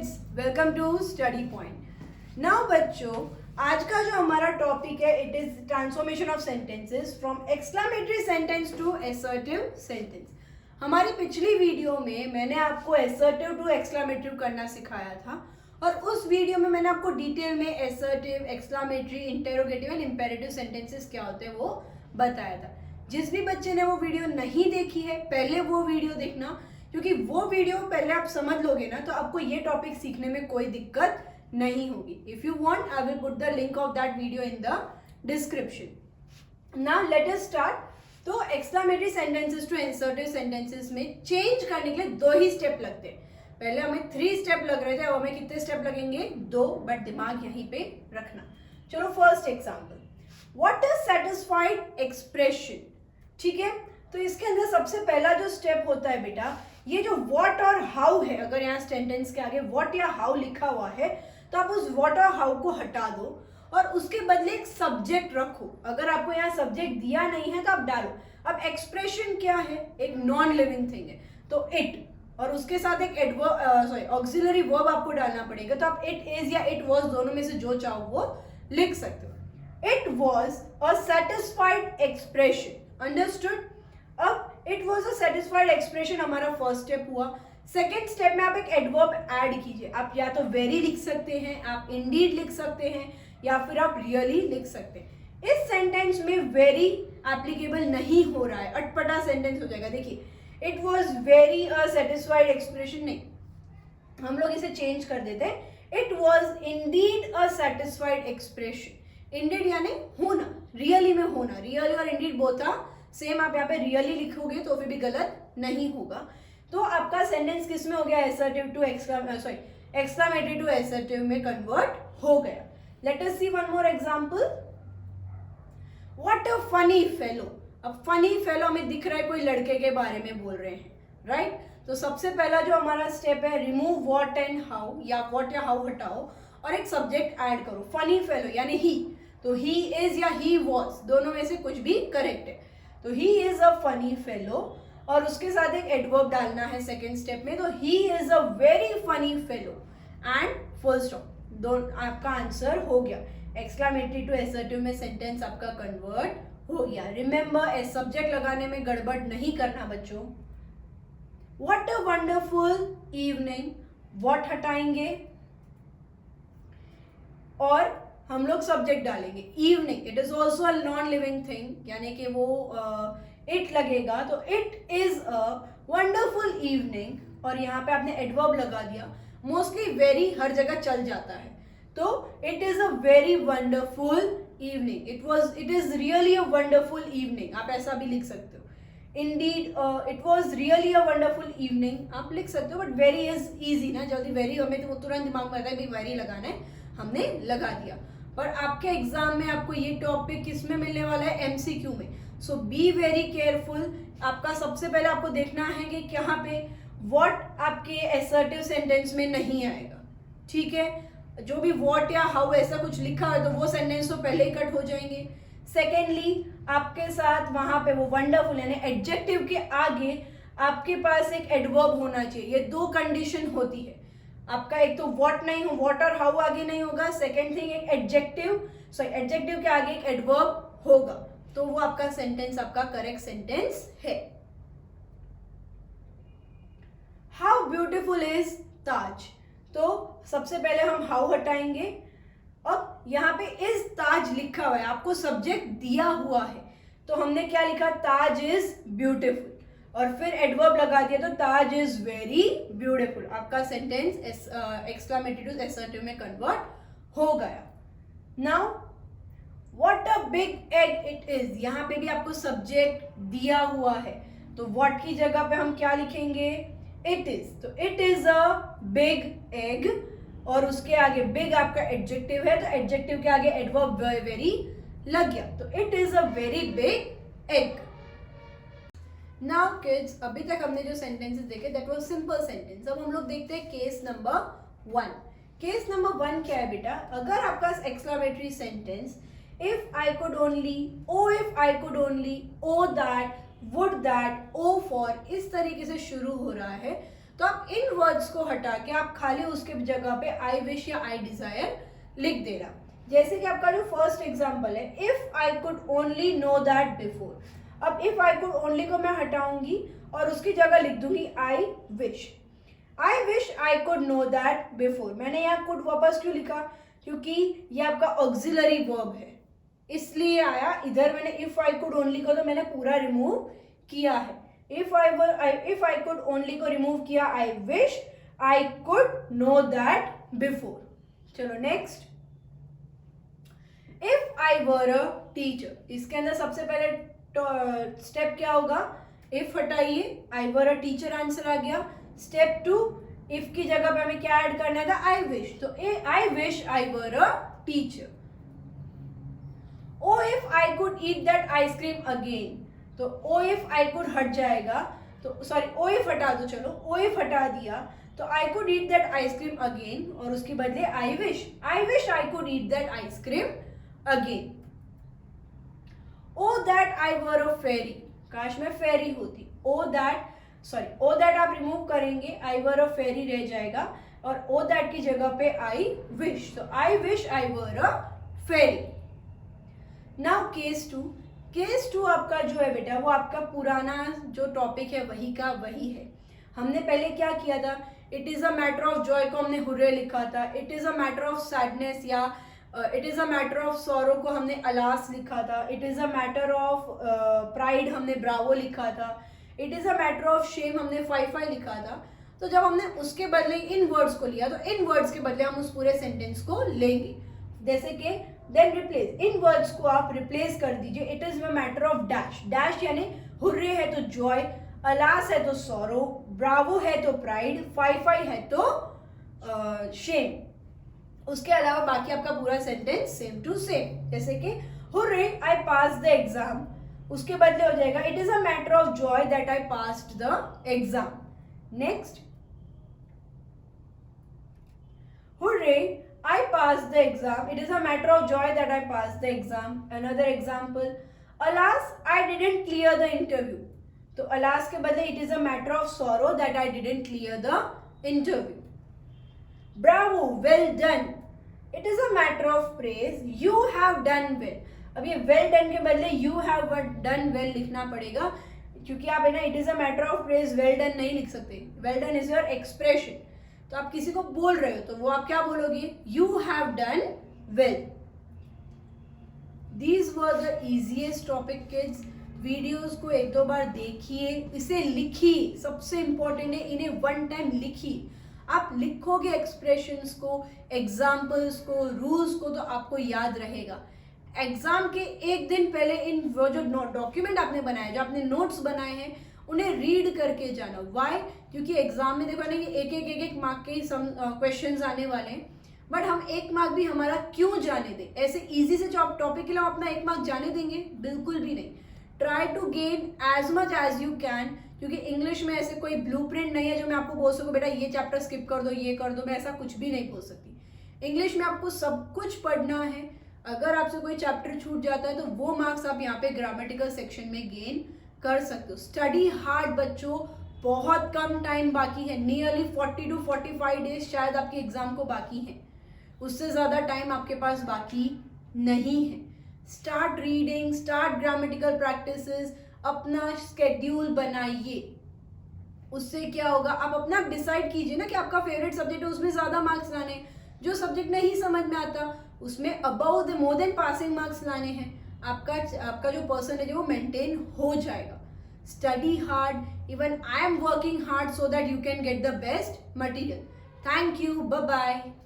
kids, welcome to Study Point. Now बच्चों, आज का जो हमारा टॉपिक है it is transformation of sentences from exclamatory sentence to assertive sentence. हमारी पिछली वीडियो में मैंने आपको असर्टिव टू एक्सक्लेमेटरी करना सिखाया था और उस वीडियो में मैंने आपको डिटेल में assertive, exclamatory, interrogative and imperative sentences क्या होते हैं वो बताया था. जिस भी बच्चे ने वो वीडियो नहीं देखी है पहले वो वीडियो देखना, क्योंकि वो वीडियो पहले आप समझ लोगे ना तो आपको ये टॉपिक सीखने में कोई दिक्कत नहीं होगी. If you want I will put the link of that video in the description. Now let us start. तो exclamatory sentences to assertive sentences में चेंज करने के लिए दो ही स्टेप लगते हैं. पहले हमें 3 स्टेप लग रहे थे, अब हमें कितने स्टेप लगेंगे? 2, बट दिमाग यहीं पे रखना. चलो first example, what is satisfied expression. ठीक है, तो इसके अंदर सबसे पहला जो स्टेप होता है बेटा, ये जो व्हाट और हाउ है, अगर यहाँ सेंटेंस के आगे व्हाट या हाउ लिखा हुआ है तो आप उस व्हाट और हाउ को हटा दो और उसके बदले एक सब्जेक्ट रखो. अगर आपको यहाँ सब्जेक्ट दिया नहीं है तो आप डालो. अब एक्सप्रेशन क्या है? एक नॉन लिविंग थिंग है, तो इट, और उसके साथ एक एडवर्ब ऑक्सिलरी वर्ब आपको डालना पड़ेगा. तो आप इट इज या इट वॉज दोनों में से जो चाहो वो लिख सकते हो. It was a satisfied expression. Understood? अब it was a satisfied expression हमारा फर्स्ट स्टेप हुआ. सेकेंड स्टेप में आप एक एडवर्ब ऐड कीजिए. आप या तो वेरी लिख सकते हैं, आप इंडीड लिख सकते हैं, या फिर आप रियली लिख सकते हैं. इस सेंटेंस में वेरी एप्लीकेबल नहीं हो रहा है, अटपटा सेंटेंस हो जाएगा. देखिए, it was very a satisfied expression नहीं, हम लोग इसे चेंज कर देते हैं. It was indeed a satisfied expression. Indeed यानी होना, रियली में होना. रियली और इंडीड बोथ आर सेम. आप यहाँ पे रियली लिखोगे तो फिर भी गलत नहीं होगा. तो आपका सेंटेंस किस में हो गया? Assertive to exclamatory to assertive में कन्वर्ट हो गया. Let us see one more example. What a funny fellow. अब फनी फेलो हमें दिख रहा है कोई लड़के के बारे में बोल रहे हैं, राइट? तो सबसे पहला जो हमारा स्टेप है, रिमूव व्हाट एंड हाउ, या व्हाट या हाउ हटाओ और एक सब्जेक्ट ऐड करो. फनी फेलो यानी ही, तो ही इज या ही वॉज, दोनों में से कुछ भी करेक्ट है. तो he is a funny fellow और उसके साथ एक एडवर्ब डालना है सेकेंड स्टेप में. तो he is a very funny fellow and full stop. दोनों आपका आंसर हो गया. एक्सक्लेमेटरी टू असर्टिव में सेंटेंस आपका कन्वर्ट हो गया. रिमेंबर, ए सब्जेक्ट लगाने में गड़बड़ नहीं करना बच्चों. What a wonderful evening. What हटाएंगे और हम लोग सब्जेक्ट डालेंगे. Evening, it is also a non living thing, यानी कि वो इट लगेगा. तो it is a wonderful evening और यहाँ पे आपने एडवर्ब लगा दिया. मोस्टली वेरी हर जगह चल जाता है, तो it is a very wonderful evening. It is really a wonderful evening, आप ऐसा भी लिख सकते हो. Indeed it was really a wonderful evening आप लिख सकते हो. बट वेरी इज ईजी ना, जल्दी वेरी हमें तो तुरंत दिमाग में आता है वेरी लगाना है, हमने लगा दिया. पर आपके एग्जाम में आपको ये टॉपिक किस में मिलने वाला है? एमसीक्यू में. सो बी वेरी केयरफुल. आपका सबसे पहले आपको देखना है कि यहाँ पे व्हाट आपके असर्टिव सेंटेंस में नहीं आएगा. ठीक है, जो भी व्हाट या हाउ ऐसा कुछ लिखा है तो वो सेंटेंस तो पहले ही कट हो जाएंगे. सेकेंडली, आपके साथ वहां पे वो वंडरफुल यानी एडजेक्टिव के आगे आपके पास एक एडवर्ब होना चाहिए. ये 2 कंडीशन होती है. आपका एक तो व्हाट नहीं हो, व्हाट और हाउ आगे नहीं होगा. सेकेंड थिंग, एक एडजेक्टिव के आगे एक एडवर्ब होगा, तो वो आपका सेंटेंस आपका करेक्ट सेंटेंस है. हाउ ब्यूटिफुल इज ताज. तो सबसे पहले हम हाउ हटाएंगे. अब यहाँ पे इज ताज लिखा हुआ है, आपको सब्जेक्ट दिया हुआ है, तो हमने क्या लिखा? ताज इज ब्यूटिफुल और फिर एडवर्ब लगा दिया तो ताज इज वेरी ब्यूटिफुल. आपका सेंटेंस एक्सक्लेमेटरी टू असर्टिव में कन्वर्ट हो गया. Now what a big egg it is. यहाँ पे भी आपको सब्जेक्ट दिया हुआ है, तो व्हाट की जगह पे हम क्या लिखेंगे? It is. तो it is a big egg और उसके आगे बिग आपका एडजेक्टिव है, तो एडजेक्टिव के आगे एडवर्ब वेरी लग गया, तो it is a very big egg. Now kids, अभी तक हमने जो सेंटेंसेस देखे दैट वाज सिंपल सेंटेंस. अब हम लोग देखते हैं केस नंबर 1. केस नंबर 1 क्या है बेटा? अगर आपका exclamatory sentence if I could only, oh if I could only, oh that, would that, oh for, इस तरीके से शुरू हो रहा है, तो आप इन वर्ड्स को हटा के आप खाली उसके जगह पे आई विश या आई डिजायर लिख देना। जैसे कि आपका जो फर्स्ट एग्जाम्पल है, if I could only no that before. अब इफ आई कुड ओनली को मैं हटाऊंगी और उसकी जगह लिख दूंगी आई wish I could know that before. मैंने यहाँ कुड वापस क्यों लिखा, क्योंकि ये आपका ऑक्सिलरी वर्ब है इसलिए आया। इधर मैंने इफ आई कुड ओनली को तो मैंने पूरा रिमूव किया है। इफ आई कुड ओनली को रिमूव किया, I wish I could know that before. चलो next, if I were a teacher. इसके अंदर सबसे पहले स्टेप क्या होगा, इफ हटाइए, आई वर अ टीचर आंसर आ गया। स्टेप 2, इफ की जगह पे हमें क्या ऐड करना था, आई विश। तो I wish I were a teacher. Oh if I could eat that ice cream again. तो ओ इफ आई कुड हट जाएगा, तो सॉरी ओ इफ हटा दो, चलो ओ इफ हटा दिया तो I could eat that ice cream again और उसके बदले I wish I could eat that ice cream again. Oh that I were a fairy. काश मैं फेरी होती। ओ दैट आप रिमूव करेंगे, आई वर अ फेरी रह जाएगा और ओ दैट की जगह पे आई विश। तो I wish I were a fairy. Now case two आपका जो है बेटा वो आपका पुराना जो टॉपिक है वही का वही है। हमने पहले क्या किया था, it is a matter of joy को हमने हुर्रे लिखा था, it is a matter of sadness या it is a matter of sorrow को हमने अलास लिखा था, it is a matter of pride हमने ब्रावो लिखा था, it is a matter of shame हमने फाई लिखा था। तो जब हमने उसके बदले इन वर्ड्स को लिया तो इन वर्ड्स के बदले हम उस पूरे सेंटेंस को लेंगे। जैसे कि देन रिप्लेस, इन वर्ड्स को आप रिप्लेस कर दीजिए। It is a matter of dash यानी हुर्रे है तो जॉय, अलास है तो सॉरो, ब्रावो है तो प्राइड, फाई है तो शेम। उसके अलावा बाकी आपका पूरा सेंटेंस सेम टू सेम। जैसे कि hurray I pass the exam, उसके बदले हो जाएगा it is a matter of joy that I passed the exam. Next, hurray I passed the exam. It is a matter of joy that I passed the exam. Another example, alas, I didn't clear the interview. तो alas के बदले it is a matter of sorrow that I didn't clear the interview. Bravo, well done. It is a matter of praise. You have done well. अब ये well done के बदले you have done well लिखना पड़ेगा, क्योंकि आप है ना it is a matter of praise well done नहीं लिख सकते. Well done is your expression. तो आप किसी को बोल रहे हो तो वो आप क्या बोलोगे, you have done well. These were the easiest topic kids. Videos को एक दो बार देखिए, इसे लिखिए, सबसे इंपॉर्टेंट है इन्हें वन टाइम लिखिए। आप लिखोगे एक्सप्रेशंस को, एग्जाम्पल्स को, रूल्स को तो आपको याद रहेगा। एग्जाम के एक दिन पहले इन वो जो डॉक्यूमेंट आपने बनाए, जो आपने नोट्स बनाए हैं, उन्हें रीड करके जाना। वाई? क्योंकि एग्जाम में देखो ना कि एक मार्क के सम क्वेश्चंस आने वाले हैं, बट हम एक मार्क भी हमारा क्यों जाने दें? ऐसे इजी से टॉपिक के लिए हम अपना एक मार्क जाने देंगे? बिल्कुल भी नहीं। Try to gain as much as you can, क्योंकि इंग्लिश में ऐसे कोई ब्लूप्रिंट नहीं है जो मैं आपको बोल सकूं बेटा ये चैप्टर स्किप कर दो, ये कर दो। मैं ऐसा कुछ भी नहीं बोल सकती। इंग्लिश में आपको सब कुछ पढ़ना है। अगर आपसे कोई चैप्टर छूट जाता है तो वो मार्क्स आप यहाँ पे ग्रामेटिकल सेक्शन में गेन कर सकते हो। स्टडी हार्ड बच्चों, बहुत कम टाइम बाकी है, नियरली 40 to 45 डेज शायद आपके एग्जाम को बाकी है, उससे ज़्यादा टाइम आपके पास बाकी नहीं है। Start reading, start grammatical practices, अपना स्केड्यूल बनाइए। उससे क्या होगा, आप अपना डिसाइड कीजिए ना कि आपका फेवरेट सब्जेक्ट है, उसमें ज़्यादा मार्क्स लाने। जो सब्जेक्ट नहीं समझ में आता उसमें about the more than passing marks लाने हैं। आपका जो परसेंटेज है वो मेंटेन हो जाएगा। Study hard, even I am working hard so that you can get the best material. Thank you, bye bye.